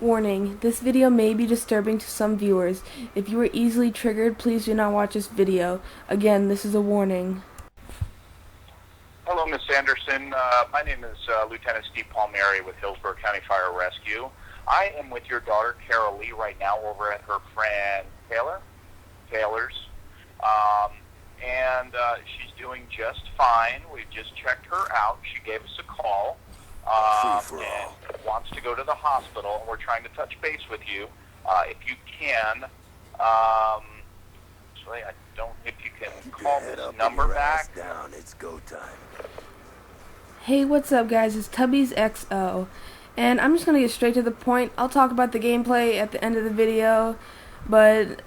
Warning, this video may be disturbing to some viewers. If you are easily triggered, please do not watch this video. Again, this is a warning. Hello, Miss Anderson. My name is Lieutenant Steve Palmieri with Hillsborough County Fire Rescue. I am with your daughter, Carol Lee, right now over at her friend Taylor's. She's doing just fine. We've just checked her out. She gave us a call and wants to go to the hospital. We're trying to touch base with you. If you can, actually, I don't know if you can call this number back. It's go time. Hey, what's up guys? It's Tubby's XO. And I'm just going to get straight to the point. I'll talk about the gameplay at the end of the video. But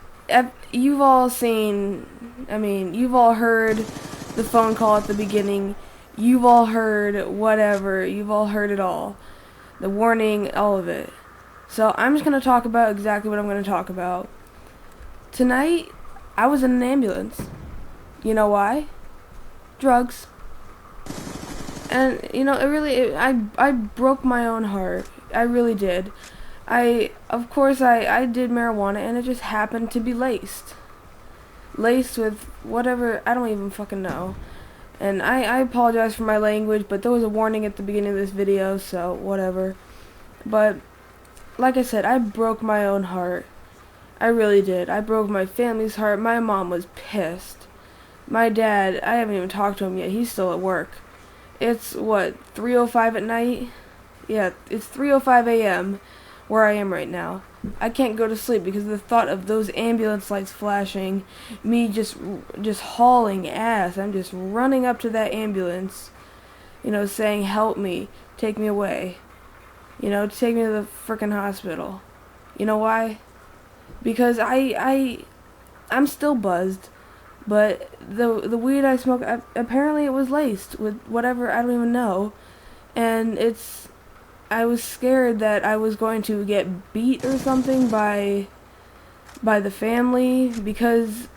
you've all you've all heard the phone call at the beginning. You've all heard whatever. You've all heard it all. The warning, all of it. So I'm just going to talk about exactly what I'm going to talk about. Tonight, I was in an ambulance. You know why? Drugs. And, you know, I broke my own heart. I really did. Of course, I did marijuana, and it just happened to be laced. Laced with whatever, I don't even fucking know. And I apologize for my language, but there was a warning at the beginning of this video, so whatever. But, like I said, I broke my own heart. I really did. I broke my family's heart. My mom was pissed. My dad, I haven't even talked to him yet. He's still at work. It's, what, 3:05 at night? Yeah, it's 3:05 a.m. where I am right now. I can't go to sleep because of the thought of those ambulance lights flashing, me just hauling ass. I'm just running up to that ambulance, you know, saying, help me, take me away. You know, take me to the frickin' hospital. You know why? Because I'm still buzzed. But the weed I smoke, apparently it was laced with whatever, I don't even know. And I was scared that I was going to get beat or something by the family, because,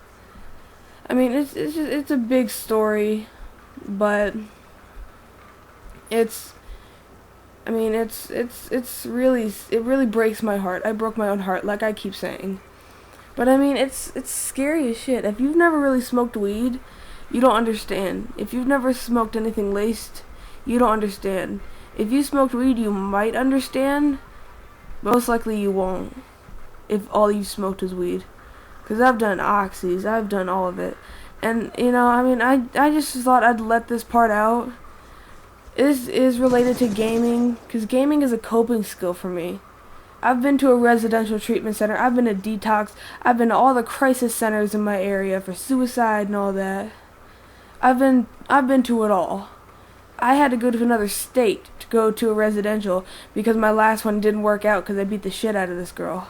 I mean, it's a big story, but it really breaks my heart. I broke my own heart, like I keep saying. But I mean, it's scary as shit. If you've never really smoked weed, you don't understand. If you've never smoked anything laced, you don't understand. If you smoked weed, you might understand, but most likely you won't, if all you smoked is weed. Because I've done oxys, I've done all of it. And, you know, I mean, I just thought I'd let this part out. This is related to gaming, because gaming is a coping skill for me. I've been to a residential treatment center, I've been to detox, I've been to all the crisis centers in my area for suicide and all that. I've been to it all. I had to go to another state to go to a residential because my last one didn't work out because I beat the shit out of this girl.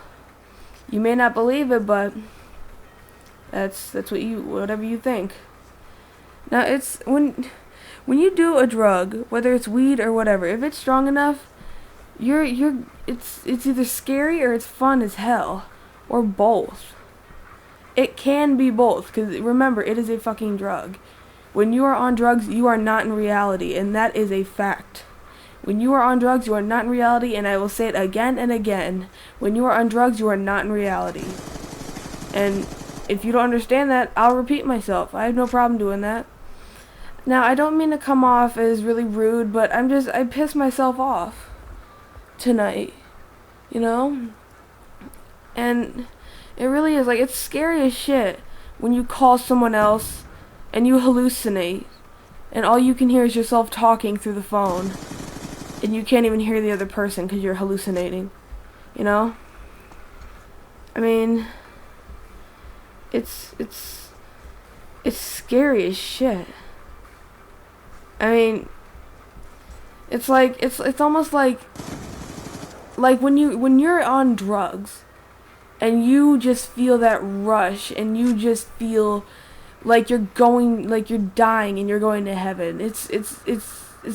You may not believe it, but that's whatever you think. Now it's when you do a drug, whether it's weed or whatever, if it's strong enough, it's either scary or it's fun as hell, or both. It can be both, because remember, it is a fucking drug. When you are on drugs, you are not in reality, and that is a fact. When you are on drugs, you are not in reality, and I will say it again and again. When you are on drugs, you are not in reality. And if you don't understand that, I'll repeat myself. I have no problem doing that. Now, I don't mean to come off as really rude, but I pissed myself off tonight, you know? And it really is, like, it's scary as shit when you call someone else and you hallucinate and all you can hear is yourself talking through the phone and you can't even hear the other person because you're hallucinating, you know? I mean, it's scary as shit. I mean, it's almost like when you're on drugs and you just feel that rush and you just feel like you're dying and you're going to heaven. It's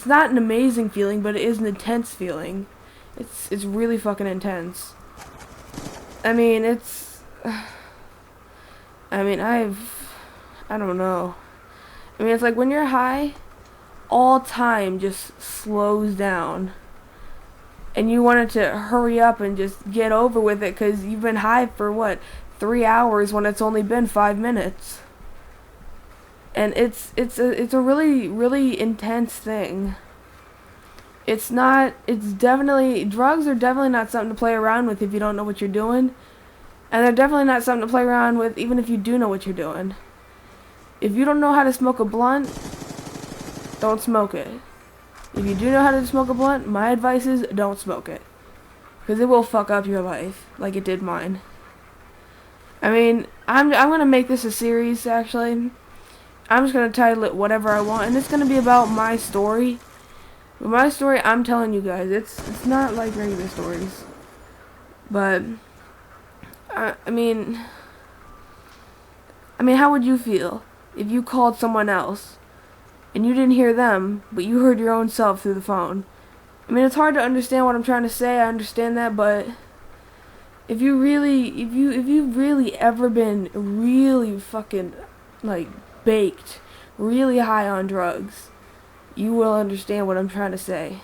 not an amazing feeling, but it is an intense feeling. It's really fucking intense. I mean, I don't know. I mean, it's like when you're high, all time just slows down. and you wanted to hurry up and just get over with it because you've been high for what, 3 hours when it's only been 5 minutes. And it's a really intense thing. It's definitely, drugs are definitely not something to play around with if you don't know what you're doing. And they're definitely not something to play around with even if you do know what you're doing. If you don't know how to smoke a blunt, don't smoke it. If you do know how to smoke a blunt, my advice is don't smoke it. Because it will fuck up your life, like it did mine. I mean, I'm gonna make this a series, actually. I'm just gonna title it whatever I want, and it's gonna be about my story. But my story, I'm telling you guys, it's not like regular stories. But I mean, how would you feel if you called someone else and you didn't hear them, but you heard your own self through the phone? I mean, it's hard to understand what I'm trying to say. I understand that, but if you've really ever been really fucking like baked, really high on drugs, you will understand what I'm trying to say.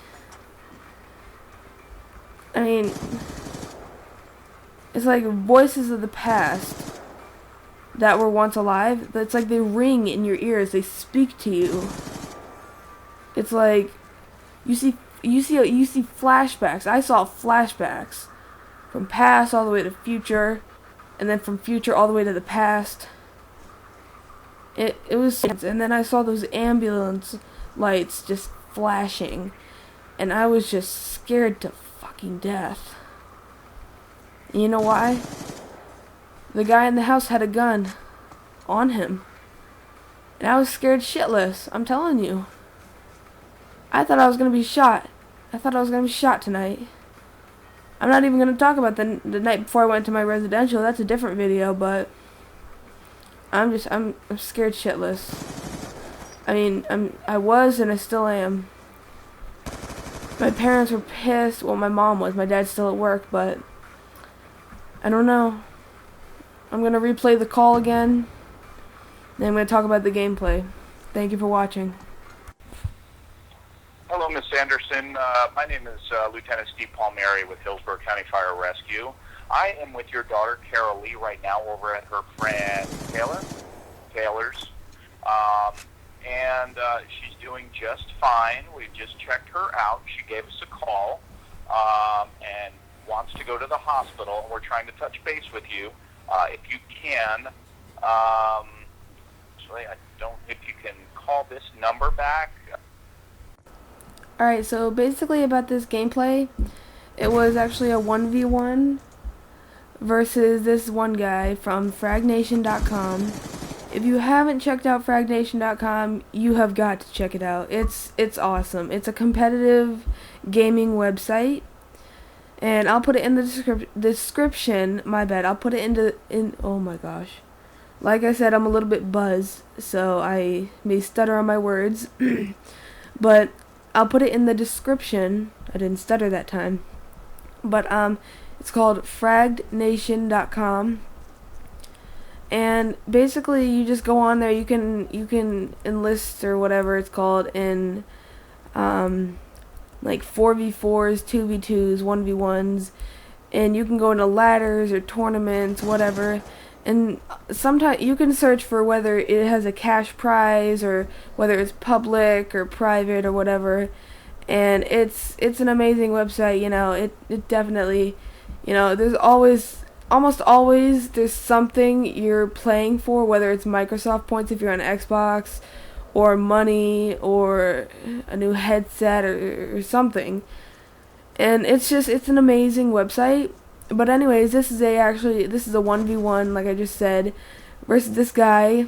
I mean, it's like voices of the past that were once alive. It's like they ring in your ears. They speak to you. It's like you see flashbacks. I saw flashbacks from past all the way to future, and then from future all the way to the past. It was, and then I saw those ambulance lights just flashing, and I was just scared to fucking death. And you know why? The guy in the house had a gun on him, and I was scared shitless. I'm telling you. I thought I was gonna be shot. I thought I was gonna be shot tonight. I'm not even gonna talk about the night before I went to my residential. That's a different video, but I'm scared shitless. I mean, I was and I still am. My parents were pissed. Well, my mom was. My dad's still at work, but I don't know. I'm gonna replay the call again. Then I'm gonna talk about the gameplay. Thank you for watching. Hello, Miss Anderson. My name is Lieutenant Steve Palmieri with Hillsborough County Fire Rescue. I am with your daughter, Carol Lee, right now over at her friend Taylor's. And she's doing just fine. We've just checked her out. She gave us a call and wants to go to the hospital. We're trying to touch base with you. If you can, actually, if you can call this number back. Alright, so basically about this gameplay, it was actually a 1v1 versus this one guy from fragnation.com. If you haven't checked out fragnation.com, you have got to check it out. It's awesome. It's a competitive gaming website, and I'll put it in the description. My bad. I'll put it in. Oh my gosh. Like I said, I'm a little bit buzzed, so I may stutter on my words, but I'll put it in the description. I didn't stutter that time. But it's called fragnation.com. And basically you just go on there, you can enlist or whatever it's called in like 4v4s, 2v2s, 1v1s, and you can go into ladders or tournaments, whatever. And sometimes you can search for whether it has a cash prize or whether it's public or private or whatever. And it's an amazing website, you know. It definitely, you know, there's almost always there's something you're playing for, whether it's Microsoft points if you're on Xbox, or money, or a new headset, or something. And it's an amazing website. But anyways, this is a 1v1, like I just said, versus this guy.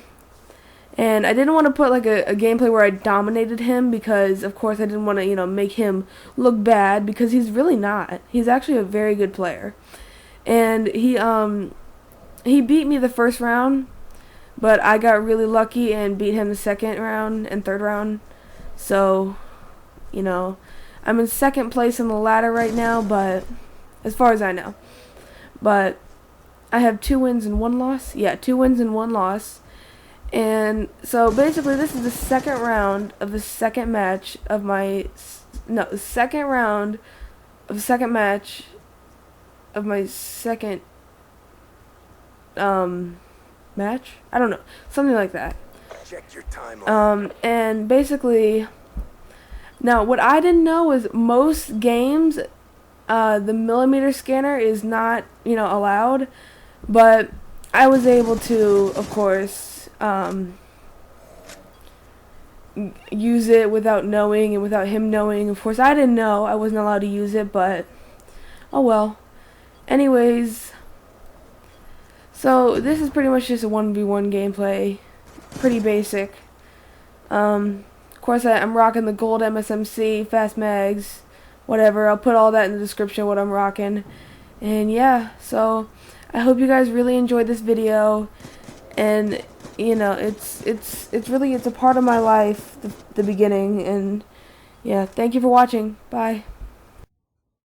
And I didn't want to put like a gameplay where I dominated him, because of course I didn't want to, you know, make him look bad, because he's really not. He's actually a very good player. And he beat me the first round, but I got really lucky and beat him the second round and third round. So, you know, I'm in second place in the ladder right now, but as far as I know. But I have 2 wins and 1 loss. Yeah, 2 wins and 1 loss. And so basically this is the second round of the second match of second round of the second match of my second match. I don't know, something like that. Check your timeline. And basically, now what I didn't know was most games, the millimeter scanner is not, allowed, but I was able to, of course, use it without knowing and without him knowing. Of course, I didn't know I wasn't allowed to use it, but oh well. Anyways, so this is pretty much just a 1v1 gameplay, pretty basic. Of course, I'm rocking the gold msmc, fast mags, whatever. I'll put all that in the description what I'm rocking. And yeah, so I hope you guys really enjoyed this video, and it's a part of my life, the beginning, and yeah, thank you for watching. Bye.